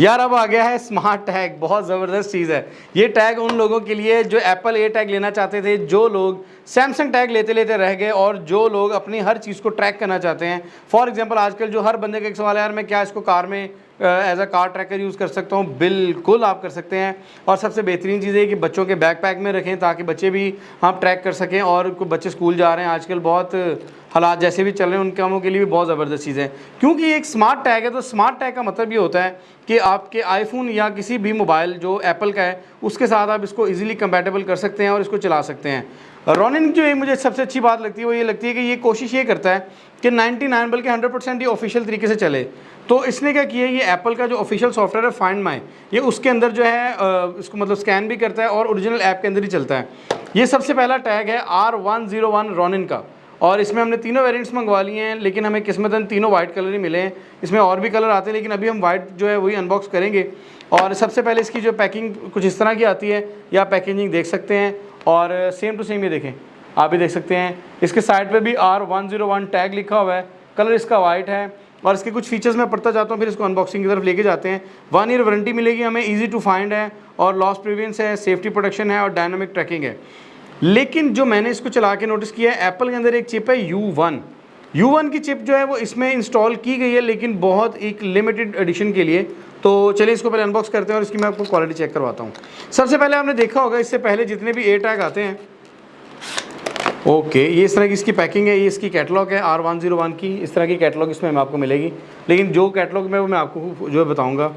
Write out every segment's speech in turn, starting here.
यार अब आ गया है स्मार्ट टैग, बहुत ज़बरदस्त चीज़ है। ये टैग उन लोगों के लिए जो एप्पल ए टैग लेना चाहते थे, जो लोग सैमसंग टैग लेते लेते रह गए और जो लोग अपनी हर चीज़ को ट्रैक करना चाहते हैं। फॉर एग्जांपल आजकल जो हर बंदे का एक सवाल है, यार मैं क्या इसको कार में as a car tracker use कर सकता हूँ? बिल्कुल आप कर सकते हैं। और सबसे बेहतरीन चीज़ है कि बच्चों के बैकपैक में रखें ताकि बच्चे भी आप ट्रैक कर सकें। और कोई बच्चे स्कूल जा रहे हैं आजकल, बहुत हालात जैसे भी चल रहे हैं, उन कामों के लिए भी बहुत ज़बरदस्त चीज़ है। क्योंकि ये एक स्मार्ट टैग है, तो स्मार्ट टैग का मतलब ये होता है कि आपके आईफोन या किसी भी मोबाइल जो एप्पल का है उसके साथ आप इसको इजीली कंपैटिबल कर सकते हैं और इसको चला सकते हैं। रोनिन जो ये मुझे सबसे अच्छी बात लगती है वो ये लगती है कि ये कोशिश ये करता है कि 99 बल्कि 100% ये ऑफिशियल तरीके से चले। तो इसने क्या किया, ये एप्पल का जो ऑफिशियल सॉफ्टवेयर है फाइंड माई, ये उसके अंदर जो है इसको मतलब स्कैन भी करता है और ओरिजिनल ऐप के अंदर ही चलता है। ये सबसे पहला टैग है R101 रोनिन का, और इसमें हमने तीनों वेरिएंट्स मंगवा लिए हैं, लेकिन हमें किस्मतन तीनों वाइट कलर ही मिले हैं। इसमें और भी कलर आते हैं लेकिन अभी हम वाइट जो है वही अनबॉक्स करेंगे। और सबसे पहले इसकी जो पैकिंग कुछ इस तरह की आती है, या पैकेजिंग देख सकते हैं, और सेम टू सेम ये देखें, आप भी देख सकते हैं। इसके साइड पे भी R101 टैग लिखा हुआ है, कलर इसका वाइट है। और इसके कुछ फीचर्स मैं पढ़ता जाता हूँ, फिर इसको अनबॉक्सिंग की तरफ लेके जाते हैं। 1 ईयर वारंटी मिलेगी हमें, ईजी टू फाइंड है, और लॉस प्रिवेंस है, सेफ्टी प्रोटेक्शन है, और डायनामिक ट्रैकिंग है। लेकिन जो मैंने इसको चला के नोटिस किया है, एप्पल के अंदर एक चिप है U1 की चिप जो है वो इसमें इंस्टॉल की गई है, लेकिन बहुत एक लिमिटेड एडिशन के लिए। तो चलिए इसको पहले अनबॉक्स करते हैं और इसकी मैं आपको क्वालिटी चेक करवाता हूँ। सबसे पहले आपने देखा होगा इससे पहले जितने भी ए टैग आते हैं, ओके, ये इस तरह की इसकी पैकिंग है। ये इसकी कैटलॉग है R101 की, इस तरह की कैटलॉग इसमें आपको मिलेगी, लेकिन जो कैटलॉग में वो मैं आपको जो है बताऊँगा।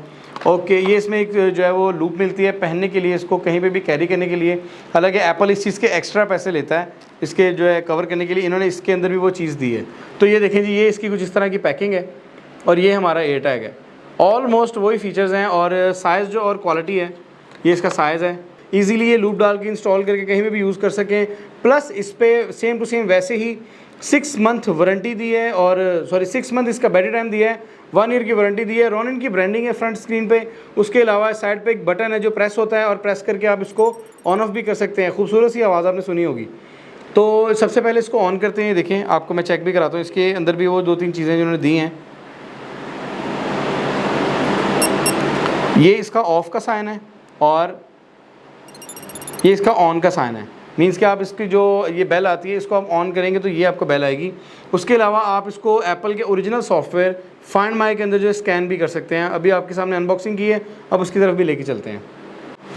ओके, ये इसमें एक जो है वो लूप मिलती है पहनने के लिए, इसको कहीं पे भी कैरी करने के लिए। हालांकि एप्पल इस चीज़ के एक्स्ट्रा पैसे लेता है इसके जो है कवर करने के लिए, इन्होंने इसके अंदर भी वो चीज़ दी है। तो ये देखें जी, ये इसकी कुछ इस तरह की पैकिंग है, और ये हमारा ए टैग है। ऑलमोस्ट वही फीचर्स हैं, और साइज़ जो और क्वालिटी है, ये इसका साइज़ है। ईज़िली ये लूप डाल के इंस्टॉल करके कहीं भी यूज़ कर सकें। प्लस इस पर सेम टू सेम वैसे ही 6 मंथ वारंटी दी है, और 6 मंथ इसका बैटरी टाइम दिया है, 1 ईयर की वारंटी दी है। रोनिन की ब्रांडिंग है फ्रंट स्क्रीन पे। उसके अलावा साइड पे एक बटन है जो प्रेस होता है, और प्रेस करके आप इसको ऑन ऑफ भी कर सकते हैं। खूबसूरत सी आवाज़ आपने सुनी होगी। तो सबसे पहले इसको ऑन करते हैं। देखें, आपको मैं चेक भी कराता हूँ, इसके अंदर भी वो 2-3 चीज़ें जिन्होंने दी हैं। ये इसका ऑफ़ का साइन है, और ये इसका ऑन का साइन है। मीन्स कि आप इसकी जो ये बेल आती है, इसको आप ऑन करेंगे तो ये आपको बेल आएगी। उसके अलावा आप इसको एप्पल के ओरिजिनल सॉफ्टवेयर फाइंड माई के अंदर जो है स्कैन भी कर सकते हैं। अभी आपके सामने अनबॉक्सिंग की है, अब उसकी तरफ भी लेके चलते हैं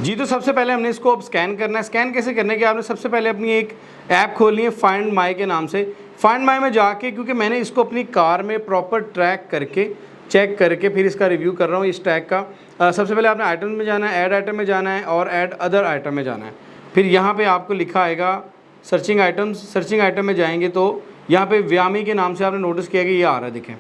जी। तो सबसे पहले हमने इसको अब स्कैन करना है। स्कैन कैसे करना है कि आपने सबसे पहले अपनी एक ऐप खोलनी है फाइंड माई के नाम से। फाइंड माई में जाके, क्योंकि मैंने इसको अपनी कार में प्रॉपर ट्रैक करके चेक करके फिर इसका रिव्यू कर रहा हूँ इस टैग का। सबसे पहले आपने आइटम में जाना है, ऐड आइटम में जाना है, और ऐड अदर आइटम में जाना है। फिर यहाँ पे आपको लिखा आएगा सर्चिंग आइटम्स। सर्चिंग आइटम में जाएंगे तो यहाँ पे व्यामी के नाम से आपने नोटिस किया कि ये आ रहा है, देखें,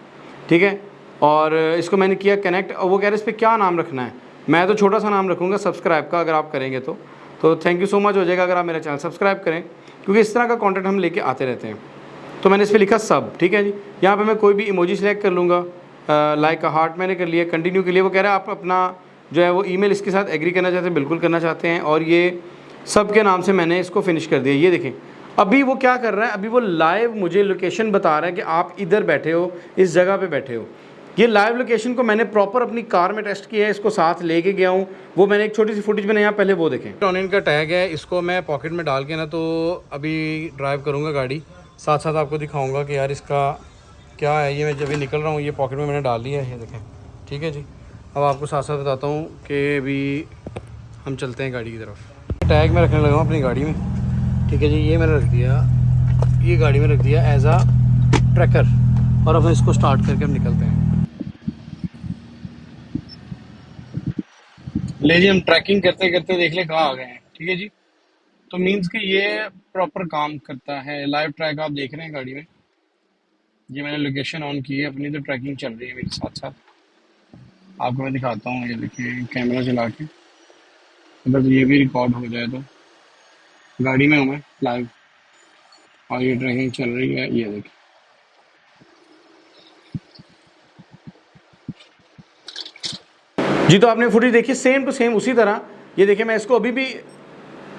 ठीक है। और इसको मैंने किया कनेक्ट, और वो कह रहे हैं इस पर क्या नाम रखना है। मैं तो छोटा सा नाम रखूँगा सब्सक्राइब का, अगर आप करेंगे तो थैंक यू सो मच हो जाएगा अगर आप मेरा चैनल सब्सक्राइब करें, क्योंकि इस तरह का कंटेंट हम लेके आते रहते हैं। तो मैंने इस पर लिखा सब, ठीक है जी। यहाँ पे मैं कोई भी इमोजी सेलेक्ट कर लूँगा, लाइक का हार्ट मैंने कर लिया। कंटिन्यू के लिए वो कह रहा है आप अपना जो है वो ईमेल इसके साथ एग्री करना चाहते हैं, बिल्कुल करना चाहते हैं। और ये सब के नाम से मैंने इसको फिनिश कर दिया। ये देखें, अभी वो क्या कर रहा है, अभी वो लाइव मुझे लोकेशन बता रहा है कि आप इधर बैठे हो, इस जगह पे बैठे हो। ये लाइव लोकेशन को मैंने प्रॉपर अपनी कार में टेस्ट किया है, इसको साथ लेके गया हूँ। वो मैंने एक छोटी सी फुटेज मैंने यहाँ पहले वो देखें। रोनिन का टैग है, इसको मैं पॉकेट में डाल के ना तो अभी ड्राइव करूँगा गाड़ी, साथ साथ आपको दिखाऊँगा कि यार इसका क्या है। ये मैं जब भी निकल रहा हूँ, ये पॉकेट में मैंने डाल लिया है, ये देखें, ठीक है जी। अब आपको साथ साथ बताता हूँ कि अभी हम चलते हैं गाड़ी की तरफ। टैग में रखने लगा हूँ अपनी गाड़ी में, ठीक है जी। ये मैंने रख दिया, ये गाड़ी में रख दिया एज आ ट्रैकर, और अब इसको स्टार्ट करके हम निकलते हैं। ले जी, हम ट्रैकिंग करते करते देख ले कहाँ आ गए हैं, ठीक है जी। तो मीन्स कि ये प्रॉपर काम करता है। लाइव ट्रैक आप देख रहे हैं गाड़ी में, ये मैंने लोकेशन ऑन की है अपनी, तो ट्रैकिंग चल रही है मेरे साथ साथ। आपको मैं दिखाता हूँ, ये देखिए कैमरा चला के, अगर ये भी रिकॉर्ड हो जाए तो। गाड़ी में हूँ मैं लाइव, और ये ट्रैकिंग चल रही है, ये देखिए। जी, तो आपने फुटेज देखी सेम टू सेम उसी तरह। ये देखिए, मैं इसको अभी भी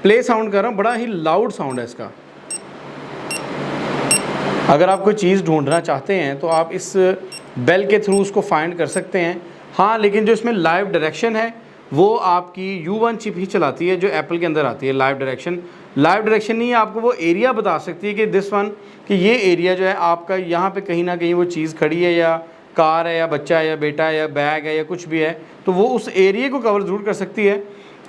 प्ले साउंड कर रहा हूँ, बड़ा ही लाउड साउंड है इसका। अगर आप कोई चीज़ ढूंढना चाहते हैं तो आप इस बेल के थ्रू उसको फाइंड कर सकते हैं। हाँ, लेकिन जो इसमें लाइव डायरेक्शन है वो आपकी U1 चिप ही चलाती है जो एप्पल के अंदर आती है। लाइव डायरेक्शन नहीं, आपको वो एरिया बता सकती है कि दिस वन, कि ये एरिया जो है आपका यहाँ पे कहीं ना कहीं वो चीज़ खड़ी है, या कार है, या बच्चा है, या बेटा है, या बैग है, या कुछ भी है, तो वो उस एरिया को कवर ज़रूर कर सकती है।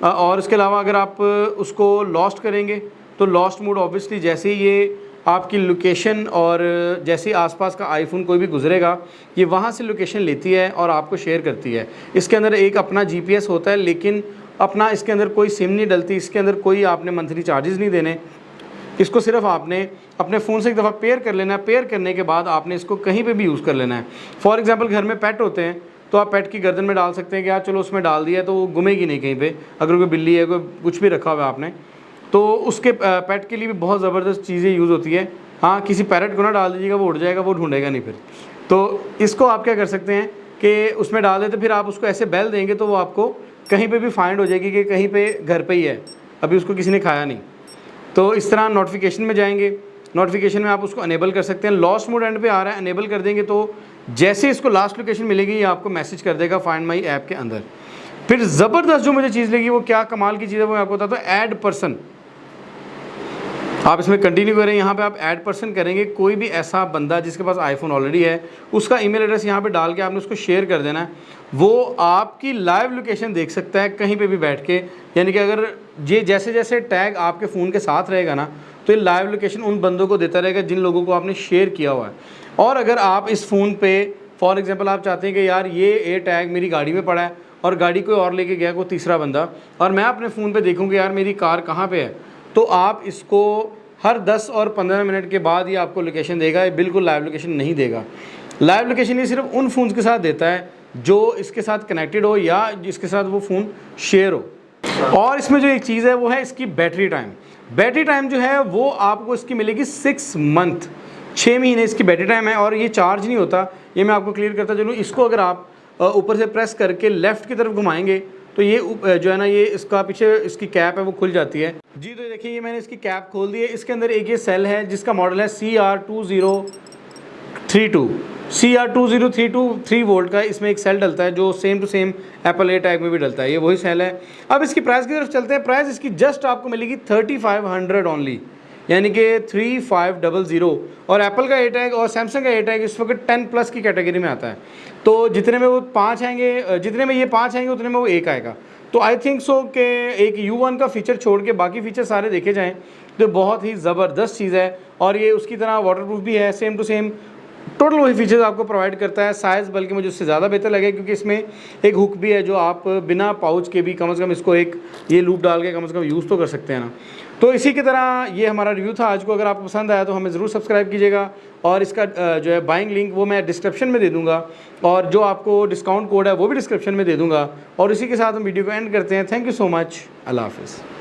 और इसके अलावा अगर आप उसको लॉस्ट करेंगे तो लॉस्ट मोड ऑब्वियसली जैसे ही ये आपकी लोकेशन और जैसे ही आसपास का आईफोन कोई भी गुजरेगा ये वहाँ से लोकेशन लेती है और आपको शेयर करती है। इसके अंदर एक अपना GPS होता है, लेकिन अपना इसके अंदर कोई सिम नहीं डलती, इसके अंदर कोई आपने मंथली चार्जेस नहीं देने। इसको सिर्फ आपने अपने फ़ोन से एक दफ़ा पेयर कर लेना है। पेयर करने के बाद आपने इसको कहीं पे भी यूज़ कर लेना है। फॉर एग्जांपल घर में पेट होते हैं तो आप पेट की गर्दन में डाल सकते हैं कि यार चलो उसमें डाल दिया तो वो घूमेगी नहीं कहीं पे। अगर कोई बिल्ली है, कोई कुछ भी रखा हुआ है आपने, तो उसके पेट के लिए भी बहुत ज़बरदस्त चीज़ें यूज़ होती है। हाँ, किसी पैरट को ना डाल दीजिएगा, वो उड़ जाएगा, वो ढूंढेगा नहीं फिर। तो इसको आप क्या कर सकते हैं कि उसमें डाल देते, फिर आप उसको ऐसे बेल देंगे तो वो आपको कहीं पे भी फाइंड हो जाएगी कि कहीं पे घर पे ही है, अभी उसको किसी ने खाया नहीं। तो इस तरह नोटिफिकेशन में जाएंगे, नोटिफिकेशन में आप उसको अनेबल कर सकते हैं। लॉस्ट मोड एंड पे आ रहा है, अनेबल कर देंगे तो जैसे इसको लास्ट लोकेशन मिलेगी ये आपको मैसेज कर देगा फाइंड माई ऐप के अंदर। फिर ज़बरदस्त जो मुझे चीज़ लगी वो क्या कमाल की चीज़ है वो मैं आपको बताता हूँ। ऐड पर्सन, आप इसमें कंटिन्यू करें, यहाँ पे आप ऐड पर्सन करेंगे, कोई भी ऐसा बंदा जिसके पास आईफोन ऑलरेडी है उसका ईमेल एड्रेस यहाँ पे डाल के आपने उसको शेयर कर देना है। वो आपकी लाइव लोकेशन देख सकता है कहीं पे भी बैठ के। यानी कि अगर ये जैसे जैसे टैग आपके फ़ोन के साथ रहेगा ना तो ये लाइव लोकेशन उन बंदों को देता रहेगा जिन लोगों को आपने शेयर किया हुआ है। और अगर आप इस फ़ोन पर फॉर एग्ज़ाम्पल आप चाहते हैं कि यार ये टैग मेरी गाड़ी में पड़ा है और गाड़ी कोई और लेके गया कोई तीसरा बंदा, और मैं अपने फ़ोन पर देखूँगी यार मेरी कार कहाँ पर है, तो आप इसको हर 10 और 15 मिनट के बाद ये आपको लोकेशन देगा। ये बिल्कुल लाइव लोकेशन नहीं देगा। लाइव लोकेशन ये सिर्फ उन फ़ोन्स के साथ देता है जो इसके साथ कनेक्टेड हो या जिसके साथ वो फ़ोन शेयर हो। और इसमें जो एक चीज़ है वो है इसकी बैटरी टाइम। बैटरी टाइम जो है वो आपको इसकी मिलेगी 6 मंथ, 6 महीने इसकी बैटरी टाइम है। और ये चार्ज नहीं होता, ये मैं आपको क्लियर करता चलूँ। इसको अगर आप ऊपर से प्रेस करके लेफ़्ट की तरफ घुमाएंगे तो ये जो है ना, ये इसका पीछे इसकी कैप है वो खुल जाती है जी। तो देखिए ये मैंने इसकी कैप खोल दी है। इसके अंदर एक ये सेल है जिसका मॉडल है CR2032। CR2032 3 वोल्ट का इसमें एक सेल डलता है जो same to same Apple a tag में भी डलता है, ये वही सेल है। अब इसकी प्राइस की तरफ चलते हैं। प्राइस इसकी जस्ट आपको मिलेगी 3500 ओनली, यानी कि 3500। और एप्पल का ए टैग और सैमसंग का ए टैग इस वक्त 10+ की कैटेगरी में आता है। तो जितने में वो 5 आएंगे, जितने में ये 5 आएंगे उतने में वो 1 आएगा। तो आई थिंक सो कि एक U1 का फ़ीचर छोड़ के बाकी फ़ीचर सारे देखे जाएँ तो बहुत ही ज़बरदस्त चीज़ है। और ये उसकी तरह वाटरप्रूफ भी है, सेम टू सेम टोटल वही फीचर्स आपको प्रोवाइड करता है। साइज़ बल्कि मुझे उससे ज़्यादा बेहतर लगे क्योंकि इसमें एक हुक भी है जो आप बिना पाउच के भी कम से कम इसको एक ये लूप डाल के कम से कम यूज़ तो कर सकते हैं ना। तो इसी की तरह ये हमारा रिव्यू था आज को। अगर आपको पसंद आया तो हमें ज़रूर सब्सक्राइब कीजिएगा। और इसका जो है बाइंग लिंक वो मैं डिस्क्रिप्शन में दे दूँगा, और जो आपको डिस्काउंट कोड है वो भी डिस्क्रिप्शन में दे दूँगा। और इसी के साथ हम वीडियो को एंड करते हैं। Thank you so much. अल्लाह हाफ़िज़।